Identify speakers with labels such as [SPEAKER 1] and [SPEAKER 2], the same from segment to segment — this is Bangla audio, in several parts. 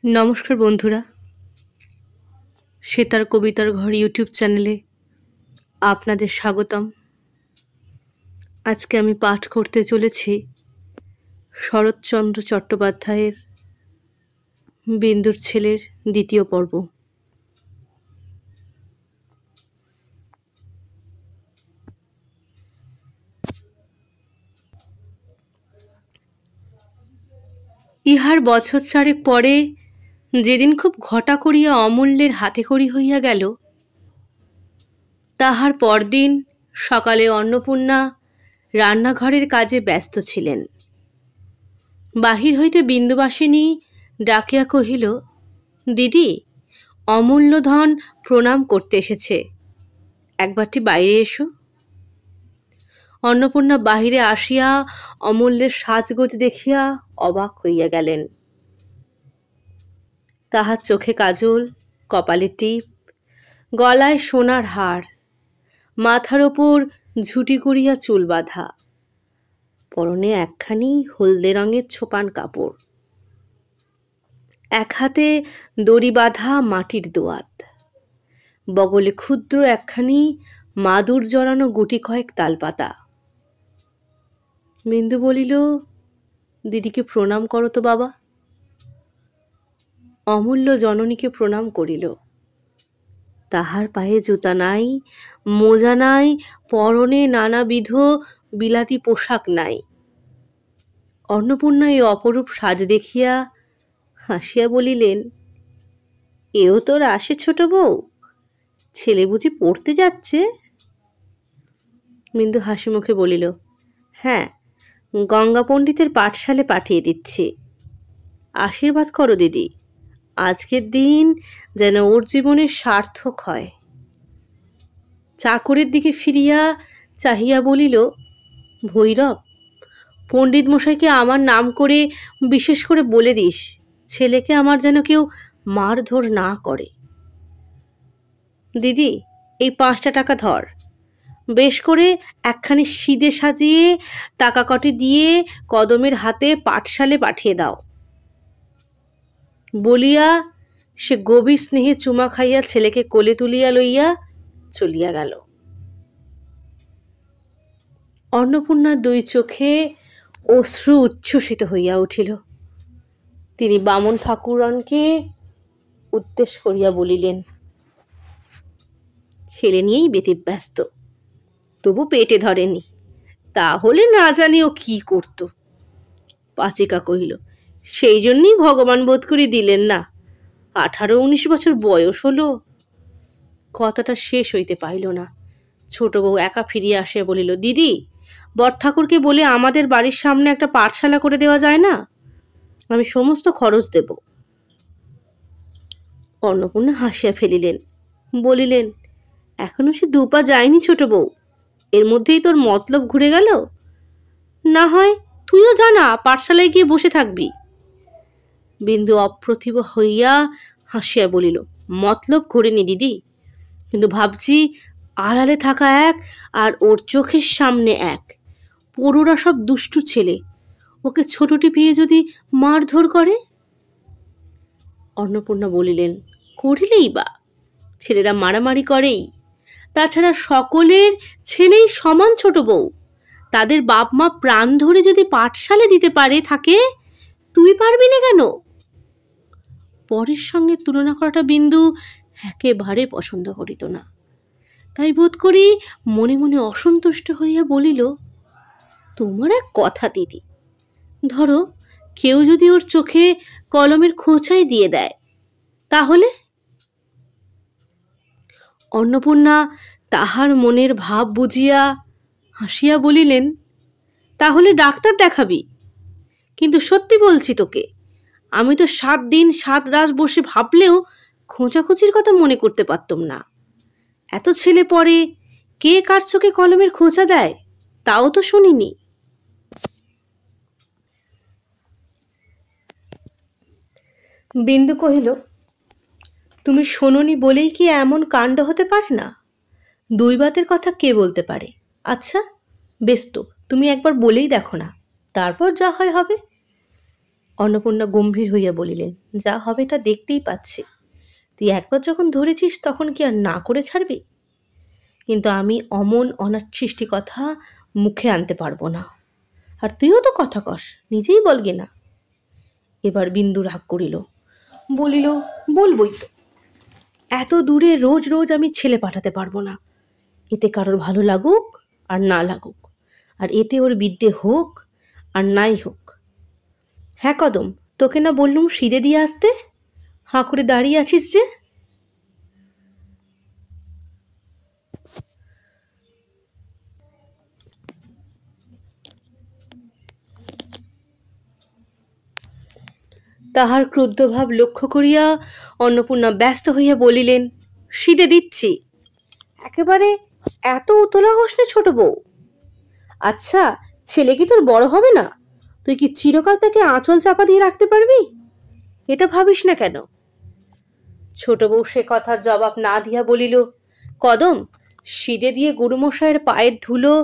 [SPEAKER 1] নমস্কার বন্ধুরা, সেতার কবিতার ঘর ইউটিউব চ্যানেলে আপনাদের স্বাগতম। আজকে আমি পাঠ করতে চলেছি শরৎচন্দ্র চট্টোপাধ্যায়ের বিন্দুর ছেলের দ্বিতীয় পর্ব। ইহার বছর চারেক পরে যেদিন খুব ঘটা করিয়া অমূল্যের হাতেখড়ি হইয়া গেল, তাহার পরদিন সকালে অন্নপূর্ণা রান্নাঘরের কাজে ব্যস্ত ছিলেন। বাহির হইতে বিন্দুবাসিনী ডাকিয়া কহিল, দিদি, অমূল্যধন প্রণাম করতে এসেছে, একবারটি বাইরে এসো। অন্নপূর্ণা বাহিরে আসিয়া অমূল্যের সাজগোজ দেখিয়া অবাক হইয়া গেলেন। তাহার চোখে কাজল, কপালে টিপ, গলায় সোনার হার, মাথার ওপর ঝুটি করিয়া চুল বাঁধা, পরনে একখানি হলদে রঙের ছোপান কাপড়, এক হাতে দড়ি বাঁধা মাটির দোয়াত, বগলে ক্ষুদ্র একখানি মাদুর জড়ানো গুটি কয়েক তালপাতা। বিন্দু বলিল, দিদিকে প্রণাম করো তো বাবা। অমূল্য জননীকে প্রণাম করিল। তাহার পায়ে জুতা নাই, মোজা নাই, পরনে নানাবিধ বিলাতি পোশাক নাই। অন্নপূর্ণা এই অপরূপ সাজ দেখিয়া হাসিয়া বলিলেন, এও তোর আসে ছোট বউ? ছেলে বুঝি পড়তে যাচ্ছে? বিন্দু হাসি মুখে বলিল, হ্যাঁ, গঙ্গা পণ্ডিতের পাঠশালে পাঠিয়ে দিচ্ছি। আশীর্বাদ করো দিদি, আজকের দিন যেন ওর জীবনের সার্থক হয়। চাকরের দিকে ফিরিয়া চাহিয়া বলিল, ভৈরব, পণ্ডিত মশাইকে আমার নাম করে বিশেষ করে বলে দিস, ছেলেকে আমার যেন কেউ মারধর না করে। দিদি, এই 5টা টাকা ধর, বেশ করে একখানি সিদে সাজিয়ে টাকা কটি দিয়ে কদমের হাতে পাঠশালে পাঠিয়ে দাও। বলিয়া সে গভীর স্নেহে চুমা খাইয়া ছেলেকে কোলে তুলিয়া লইয়া চলিয়া গেল। অন্নপূর্ণার দুই চোখে অশ্রু উচ্ছ্বসিত হইয়া উঠিল। তিনি বামন ঠাকুরনকে উদ্দেশ করিয়া বলিলেন, ছেলে নিয়েই ব্যতিব্যস্ত, তবু পেটে ধরেনি, তাহলে না জানি ও কি করত। পাচিকা কহিল, সেই জন্যই ভগবান বোধ করি দিলেন না, 18-19 বছর বয়স হলো। কথাটা শেষ হইতে পাইল না। ছোট বউ একা ফিরিয়া আসিয়া বলিল, দিদি, বড়ঠাকুরকে বলে আমাদের বাড়ির সামনে একটা পাঠশালা করে দেওয়া যায় না? আমি সমস্ত খরচ দেব। অন্নপূর্ণা হাসিয়া ফেলিলেন, বলিলেন, এখনো সে 2 পা যায়নি ছোট বউ, এর মধ্যেই তোর মতলব ঘুরে গেল। না হয় তুইও জানা, পাঠশালায় গিয়ে বসে থাকবি। বিন্দু অপ্রতিভ হইয়া হাসিয়া বলিল, মতলব ঘুরেনি দিদি, কিন্তু ভাবছি আড়ালে থাকা এক আর ওর চোখের সামনে এক, পড়ুরা সব দুষ্টু ছেলে, ওকে ছোটটি পেয়ে যদি মারধর করে। অন্নপূর্ণা বলিলেন, করিলেই বা, ছেলেরা মারামারি করেই, তাছাড়া সকলের ছেলেই সমান ছোট বউ, তাদের বাপ মা প্রাণ ধরে যদি পাঠশালে দিতে পারে থাকে, তুই পারবি না কেন? পরের সঙ্গে তুলনা করাটা বিন্দু একেবারে পছন্দ করিত না। তাই বোধ করি মনে মনে অসন্তুষ্ট হইয়া বলিল, তোমার এক কথা দিদি, ধরো কেউ যদি ওর চোখে কলমের খোঁচাই দিয়ে দেয়, তাহলে? অন্নপূর্ণা তাহার মনের ভাব বুঝিয়া হাসিয়া বলিলেন, তাহলে ডাক্তার দেখাবি। কিন্তু সত্যি বলছি তোকে, আমি তো 7 দিন 7 রাত বসে ভাবলেও খোঁচাখুচির কথা মনে করতে পারতাম না। এত ছেলে পড়ে, কে কার চোখে কলমের খোঁচা দেয় তাও তো শুনিনি। বিন্দু কহিল, তুমি শোনোনি বলেই কি এমন কাণ্ড হতে পারে না? 2 বাতের কথা কে বলতে পারে? আচ্ছা বেশ, তো তুমি একবার বলেই দেখো না, তারপর যা হয় হবে। অন্নপূর্ণা গম্ভীর হইয়া বলিলেন, যা হবে তা দেখতেই পাচ্ছি। তুই একবার যখন ধরেছিস তখন কি আর না করে ছাড়বি? কিন্তু আমি অমন অনাচ্ছিষ্টি কথা মুখে আনতে পারবো না। আর তুইও তো কথা কস, নিজেই বলগে না। এবার বিন্দু রাগ করিল, বলিল, বলবই তো। এত দূরে রোজ রোজ আমি ছেলে পাঠাতে পারবো না। এতে কারোর ভালো লাগুক আর না লাগুক, আর এতে ওর বিদ্যে হোক আর নাই হোক। হ্যাঁ কদম, তোকে না বললুম সিদে দিয়ে আসতে? হাঁ করে দাঁড়িয়ে আছিস যে? তাহার ক্রুদ্ধভাব লক্ষ্য করিয়া অন্নপূর্ণা ব্যস্ত হইয়া বলিলেন, সিদে দিচ্ছি। একেবারে এত উতলা হোস না ছোট বউ। আচ্ছা, ছেলে কি তোর বড় হবে না? তুই কি চিরকাল তাকে আঁচল চাপা দিয়ে রাখতে পারবি? এটা ভাবিস না কেন? ছোট বউ সে কথার জবাব না দিয়া বলিল, কদম, সিদে দিয়ে গুরুমশাইয়ের পায়ের ধুলো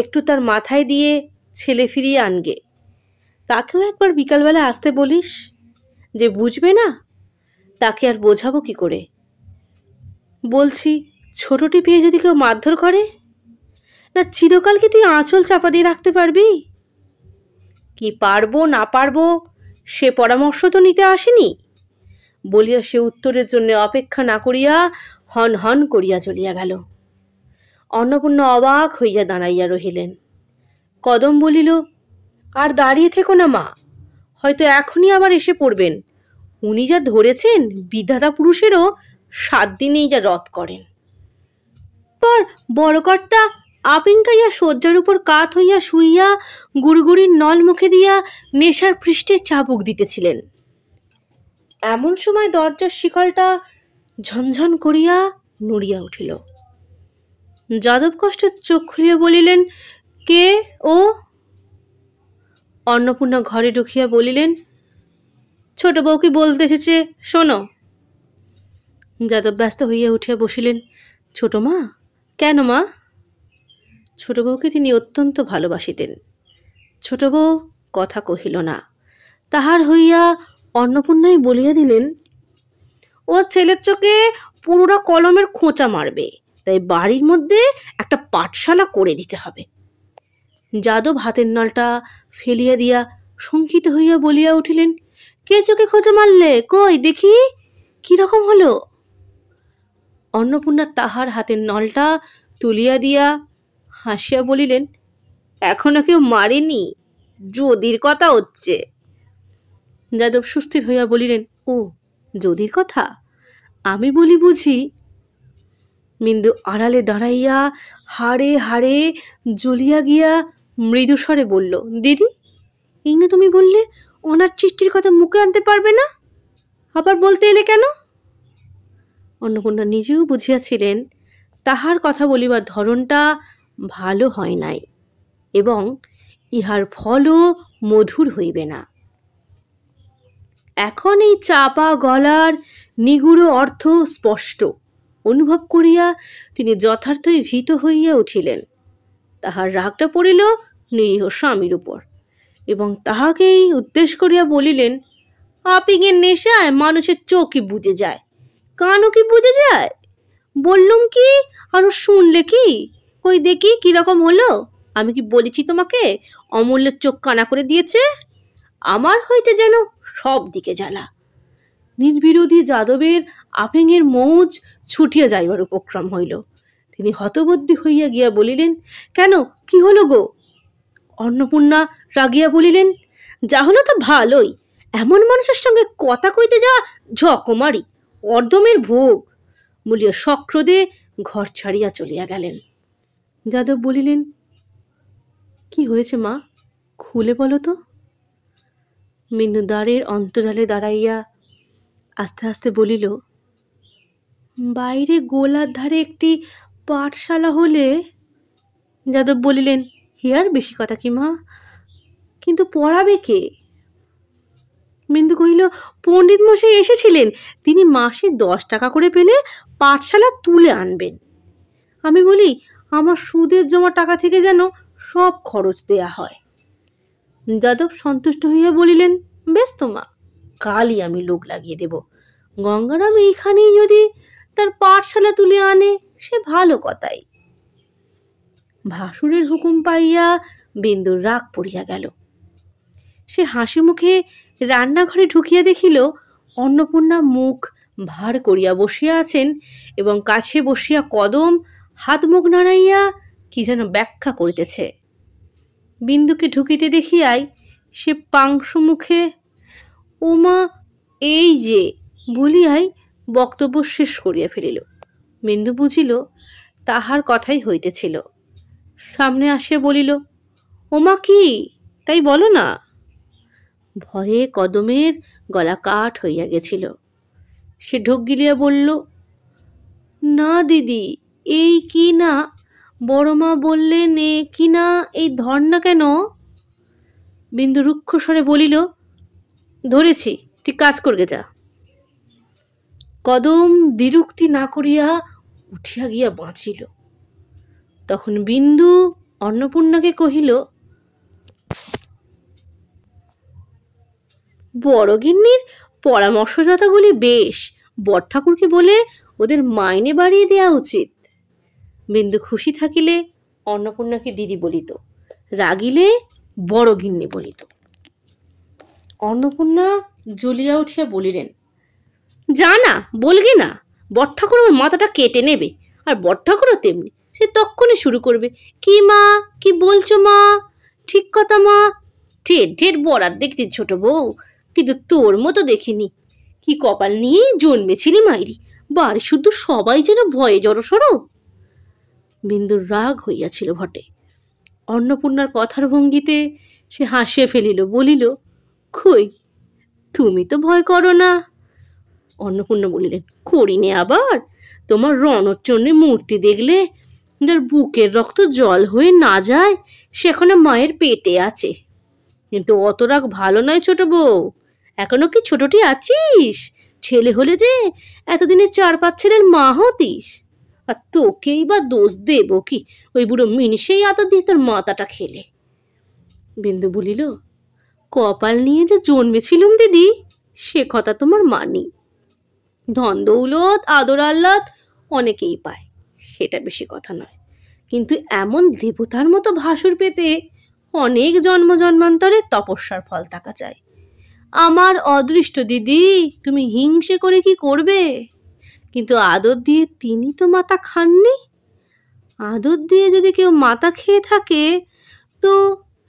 [SPEAKER 1] একটু তার মাথায় দিয়ে ছেলে ফিরিয়ে আনগে। তাকেও একবার বিকালবেলা আসতে বলিস। যে বুঝবে না তাকে আর বোঝাবো কি করে? বলছি, ছোটটি পেয়ে যদি কেউ মারধর করে, না চিরকাল কি তুই আঁচল চাপা দিয়ে রাখতে পারবি? কি পারবো না পারবো সে পরামর্শ তো নিতে আসেনি বলিয়া সে উত্তরের জন্য অপেক্ষা না করিয়া হন হন করিয়া চলিয়া গেল। অন্নপূর্ণা অবাক হইয়া দাঁড়াইয়া রহিলেন। কদম বলিল, আর দাঁড়িয়ে থেকো না মা, হয়তো এখনই আবার এসে পড়বেন। উনি যা ধরেছেন বিধাতা পুরুষেরও 7 দিনেই যা রদ করেন। পর বড়কর্তা আপিঙ্কাইয়া শয্যার উপর কাত হইয়া শুইয়া গুড়গুড়ির নল মুখে দিয়া নেশার পৃষ্ঠে চাবুক দিতেছিলেন। এমন সময় দরজার শিকলটা ঝনঝন করিয়া নড়িয়া উঠিল। যাদব কষ্ট চোখ খুলিয়া বলিলেন, কে ও? অন্নপূর্ণা ঘরে ঢুকিয়া বলিলেন, ছোট বউকে বলতে এসেছে, শোনো। যাদব ব্যস্ত হইয়া উঠিয়া বসিলেন। ছোট মা? কেন মা? ছোট বউকে তিনি অত্যন্ত ভালোবাসিতেন। ছোট বউ কথা কহিল না। তাহার হইয়া অন্নপূর্ণাই বলিয়া দিলেন, ও ছেলের চোখে পুরোটা কলমের খোঁচা মারবে, তাই বাড়ির মধ্যে একটা পাঠশালা করে দিতে হবে। যাদব হাতের নলটা ফেলিয়া দিয়া শঙ্কিত হইয়া বলিয়া উঠিলেন, কে চোখে খোঁচা মারলে? কই দেখি, কিরকম হলো? অন্নপূর্ণা তাহার হাতের নলটা তুলিয়া দিয়া হাসিয়া বলিলেন, এখনো কেউ মারেনি, যদির কথা হচ্ছে। যাদব সুস্থির হইয়া বলিলেন, ও যদির কথা? আমি বলি বুঝি? বিন্দু আড়ালে দাঁড়াইয়া হাড়ে হাড়ে জ্বলিয়া গিয়া মৃদুস্বরে বলল, দিদি, এই না তুমি বললে ওনার চিষ্টির কথা মুখে আনতে পারবে না, আবার বলতে এলে কেন? অন্নপূর্ণা নিজেও বুঝিয়াছিলেন তাহার কথা বলিবার ধরনটা ভালো হয় নাই এবং ইহার ফলও মধুর হইবে না। এখন এই চাপা গলার নিগুড় অর্থ স্পষ্ট অনুভব করিয়া তিনি যথার্থই ভীত হইয়া উঠিলেন। তাহার রাগটা পড়িল নিরীহ স্বামীর উপর এবং তাহাকেই উদ্দেশ্য করিয়া বলিলেন, আপিঙের নেশায় মানুষের চোখই বুঝে যায়, কানও কি বুঝে যায়? বললুম কি আরো শুনলে কি? কই দেখি কিরকম হলো? আমি কি বলেছি তোমাকে অমূল্যের চোখ কানা করে দিয়েছে? আমার হইতে যেন সব দিকে জ্বালা। নির্বিরোধী যাদবের আফিংয়ের মৌজ ছুটিয়া যাইবার উপক্রম হইল। তিনি হতবুদ্ধি হইয়া গিয়া বলিলেন, কেন, কি হলো গো? অন্নপূর্ণা রাগিয়া বলিলেন, যা হলো তো ভালোই, এমন মানুষের সঙ্গে কথা কইতে যাওয়া ঝকমারি, অর্ধমের ভোগ বলিয়া সক্রোধে ঘর ছাড়িয়া চলিয়া গেলেন। যাদব বলিলেন, কি হয়েছে মা, খুলে বলো তো। বিন্দু দ্বারের অন্তরালে দাঁড়াইয়া আস্তে আস্তে বলিল, বাইরে গোলার ধারে একটি পাঠশালা হলে। যাদব বলিলেন, হিয়ার বেশি কথা কি মা, কিন্তু পড়াবে কে? বিন্দু কহিল, পণ্ডিত মশাই এসেছিলেন, তিনি মাসে 10 টাকা করে পেলে পাঠশালা তুলে আনবেন। আমি বলি, আমার সুদের জমা টাকা থেকে যেন সব খরচ দেয়া হয়। যাদব সন্তুষ্ট হইয়া বলিলেন, বেশ তো মা, কালই আমি লোক লাগিয়ে দেব। গঙ্গারাম এইখানেই যদি তার পাঠশালা তুলে আনে সে ভালো কথাই। ভাসুরের হুকুম পাইয়া বিন্দুর রাগ পড়িয়া গেল। সে হাসি মুখে রান্নাঘরে ঢুকিয়া দেখিল অন্নপূর্ণা মুখ ভার করিয়া বসিয়া আছেন এবং কাছে বসিয়া কদম হাত মুখ নাড়াইয়া কি যেন ব্যাখ্যা করিতেছে। বিন্দুকে ঢুকিতে দেখিয়াই সে পাংশু মুখে ওমা এই যে বলিয়াই বক্তব্য শেষ করিয়া ফেলিল। বিন্দু বুঝিল তাহার কথাই হইতেছিল। সামনে আসিয়া বলিল, ওমা কি, তাই বলো না। ভয়ে কদমের গলা কাঠ হইয়া গেছিল। সে ঢোক গিলিয়া বলল, না দিদি, এই কি না, বড় মা বললেন এ কি না, এই ধর না কেন। বিন্দু রুক্ষ স্বরে বলিল, ধরেছি, তুই কাজ করগে যা। কদম দ্বিরুক্তি না করিয়া উঠিয়া গিয়া বাঁচিল। তখন বিন্দু অন্নপূর্ণাকে কহিল, বড়গিন্নির পরামর্শদাতাগুলি বেশ, বড় ঠাকুরকে বলে ওদের মাইনে বাড়িয়ে দেওয়া উচিত। বিন্দু খুশি থাকিলে অন্নপূর্ণাকে দিদি বলিত, রাগিলে বড়গিন্নি বলিত। অন্নপূর্ণা জ্বলিয়া উঠিয়া বলিলেন, যা না, বলগে না, বড় ঠাকুর আমার মাথাটা কেটে নেবে। আর বড় ঠাকুরও তেমনি, সে তক্ষণে শুরু করবে, কি মা, কি বলছো মা, ঠিক কথা মা। ঢের ঢের বরাত দেখছি ছোট বউ, কিন্তু তোর মতো দেখিনি। কি কপাল নিয়ে জন্মেছিলি মাইরি, বাড়ি শুধু সবাই যেন ভয়ে জড়সড়। বিন্দুর রাগ হইয়াছিল বটে। অন্নপূর্ণার কথার ভঙ্গিতে সে হাসিয়া ফেলিল, বলিল, কই, তুমি তো ভয় করো না। অন্নপূর্ণা বলিলেন, করিনে আবার, তোমার রণচণ্ডী মূর্তি দেখলে যার বুকের রক্ত জল হয়ে না যায় সে এখনো মায়ের পেটে আছে। কিন্তু অত রাগ ভালো নয় ছোট বউ, এখনো কি ছোটটি আছিস? ছেলে হলে যে এতদিনে 4-5 ছেলের মা হতিস। আর তোকেই বা দোষ দেব কি, ওই বুড়ো মিনিষেই এত দিয়ে তোর মাথাটা খেলে। বিন্দু বলিল, কপাল নিয়ে যে জন্মেছিলুম দিদি, সে কথা তোমার মানি। ধন দৌলত আদর আহ্লাদ অনেকেই পায়, সেটা বেশি কথা নয়, কিন্তু এমন দেবতার মতো ভাসুর পেতে অনেক জন্ম জন্মান্তরে তপস্যার ফল থাকা চাই। আমার অদৃষ্ট দিদি, তুমি হিংসে করে কি করবে? কিন্তু আদর দিয়ে তিনি তো মাথা খাননি। আদর দিয়ে যদি কেউ মাথা খেয়ে থাকে তো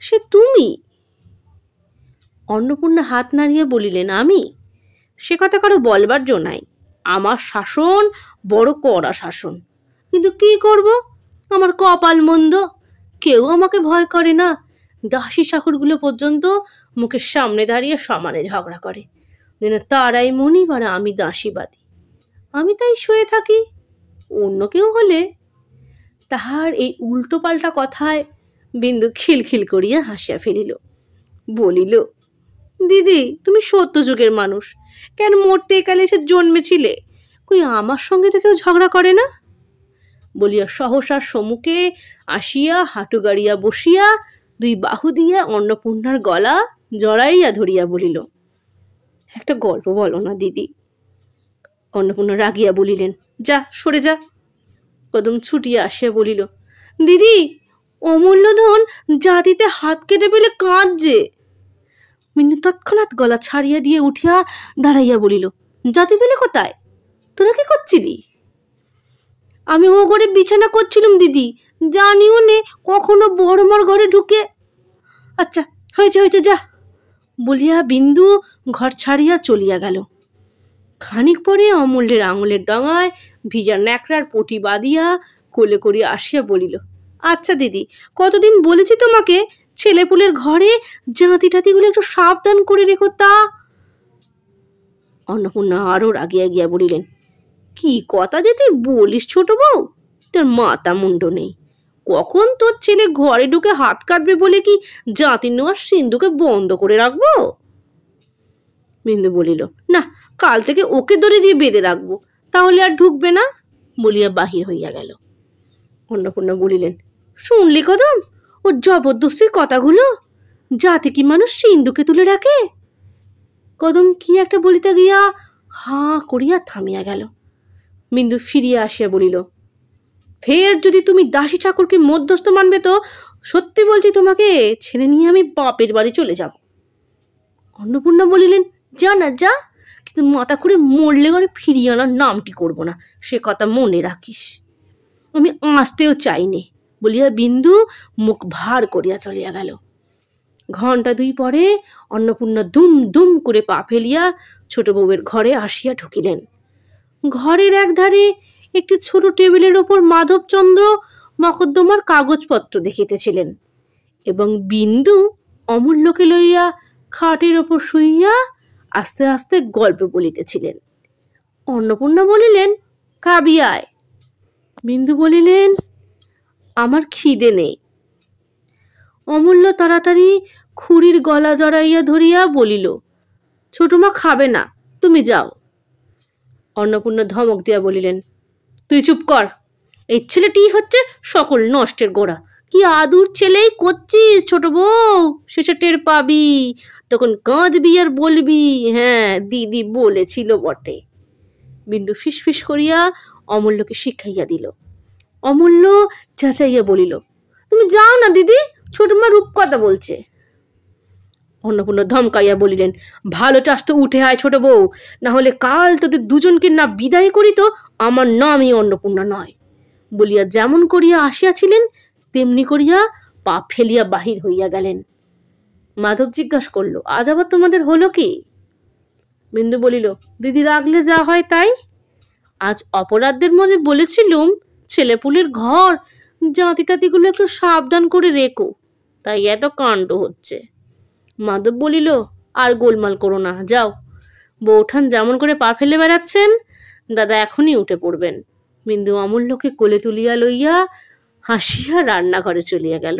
[SPEAKER 1] সে তুমি। অন্নপূর্ণা হাত নাড়িয়া বলিলেন, আমি? সে কথা কারো বলবার জো নাই। আমার শাসন বড় কড়া শাসন, কিন্তু কি করব, আমার কপাল মন্দ, কেউ আমাকে ভয় করে না। দাসী চাকরগুলো পর্যন্ত মুখের সামনে দাঁড়িয়ে সমানে ঝগড়া করে, যেন তারাই মনিব আর আমি দাসীবাদী। আমি তাই শুয়ে থাকি। অন্য কেউ হলে। তাহার এই উল্টো পাল্টা কথায় বিন্দু খিলখিল করিয়া হাসিয়া ফেলিল, বলিল, দিদি, তুমি সত্য যুগের মানুষ, কেন মরতে একালে এসে জন্মেছিলে? কই আমার সঙ্গে তো কেউ ঝগড়া করে না। বলিয়া সহসা সম্মুখে আসিয়া হাঁটু গাড়িয়া বসিয়া 2 বাহু দিয়া অন্নপূর্ণার গলা জড়াইয়া ধরিয়া বলিল, একটা গল্প বলো না দিদি। অন্নপূর্ণা রাগিয়া বলিলেন, যা, সরে যা। কদম ছুটিয়া আসিয়া বলিল, দিদি, অমূল্য ধন জাতিতে হাত কেটে পেলে কাঁদছে। মিনু তৎক্ষণাৎ গলা ছাড়িয়া দিয়ে উঠিয়া দাঁড়াইয়া বলিল, জাতি পেলে কোথায়? তোরা কি করছিলি? আমি ও ঘরে বিছানা করছিলাম দিদি, জানিও নে কখনো বড়মার ঘরে ঢুকে। আচ্ছা, হয়েছে হয়েছে, যা বলিয়া বিন্দু ঘর ছাড়িয়া চলিয়া গেল। খানিক পরে অমূল্যের আঙুলের ডগায় ভিজা ন্যাকড়ার পটি বাঁধিয়া কোলে করিয়া আসিয়া বলিল, আচ্ছা দিদি, কতদিন বলেছি তোমাকে ছেলেপুলের ঘরে জাঁতি টাতিগুলো একটু সাবধান করে রেখো তা। অন্নপূর্ণা আরো রাগিয়া গিয়া বলিলেন, কি কথা যে তুই বলিস ছোট বউ, তোর মাথা মুন্ড নেই। কখন তোর ছেলে ঘরে ঢুকে হাত কাটবে বলে কি জাতি নেওয়ার সিন্ধুকে বন্ধ করে রাখবো? বিন্দু বলিল, না, কাল থেকে ওকে দড়ি দিয়ে বেঁধে রাখবো, তাহলে আর ঢুকবে না, বলিয়া বাহির হইয়া গেল। অন্নপূর্ণা বলিলেন, শুনলি কদম, ওর জবরদস্তির কথাগুলো? জাতি কি মানুষ সিন্ধুকে তুলে রাখে? কদম কি একটা বলিতে গিয়া হাঁ করিয়া থামিয়া গেল। বিন্দু ফিরিয়া আসিয়া বলিল, ফের যদি তুমি দাসী ঠাকুরকে মধ্যস্থ মানবে তো সত্যি বলছি তোমাকে ছেড়ে নিয়ে আমি বাপের বাড়ি চলে যাব। অন্নপূর্ণা বলিলেন, যা না যা, কিন্তু মাথা খুঁড়ে মরলে ঘরে ফিরিয়ে আনার নামটি করব না, সে কথা মনে রাখিস। আমি আসতেও চাইনি বলিয়া বিন্দু মুখ ভার করিয়া চলিয়া গেল। ঘণ্টা 2 পরে অন্নপূর্ণা দুম দুম করে পা ফেলিয়া ছোট বউয়ের ঘরে আসিয়া ঢুকিলেন। ঘরের একধারে একটি ছোট টেবিলের ওপর মাধবচন্দ্র মকদ্দমার কাগজপত্র দেখিতেছিলেন এবং বিন্দু অমূল্যকে লইয়া খাটের ওপর শুইয়া আস্তে আস্তে গল্প বলিতেছিলেন। অন্নপূর্ণা বলিলেন, খাবি আয়। বিন্দু বলিলেন, আমার খিদে নেই। অমূল্য তাড়াতাড়ি খুড়ির গলা জড়াইয়া ধরিয়া বলিল, ছোট মা খাবে না, তুমি যাও। অন্নপূর্ণা ধমক দিয়া বলিলেন, তুই চুপ কর, এই ছেলেটি হচ্ছে সকল নষ্টের গোড়া। কি আদুর ছেলেই করছিস ছোট বউ, শেষে টের পাবি, তখন কাঁদবি আর বলবি হ্যাঁ দিদি বলেছিল বটে। বিন্দু ফিসফিস করিয়া অমূল্যকে শিখাইয়া দিল। অমূল্য চেঁচাইয়া বলিল, তুমি যাও না দিদি, ছোট মা রূপকথা বলছে। অন্নপূর্ণা ধমকাইয়া বলিলেন, ভালো চাস তো উঠে আয় ছোট বউ, না হলে কাল তোদের দুজনকে না বিদায় করি তো আমার নামই অন্নপূর্ণা নয়। বলিয়া যেমন করিয়া আসিয়াছিলেন তেমনি করিয়া পা ফেলিয়া বাহির হইয়া গেলেন। মাধব জিজ্ঞাসা করল, আজ আবার তোমাদের হলো কি? বিন্দু বলিল, দিদি রাগলে যা হয় তাই। আজ অপরাধদের মধ্যে বলেছিলুম ছেলেপুলের ঘর, জাতি টাতিগুলো একটু সাবধান করে রেখো, তাই এত কাণ্ড হচ্ছে। মাধব বলিল, আর গোলমাল করো না, যাও। বৌঠান যেমন করে পা ফেলে বেড়াচ্ছেন দাদা এখনই উঠে পড়বেন। বিন্দু অমূল্যকে কোলে তুলিয়া লইয়া হাসিয়া রান্নাঘরে চলিয়া গেল।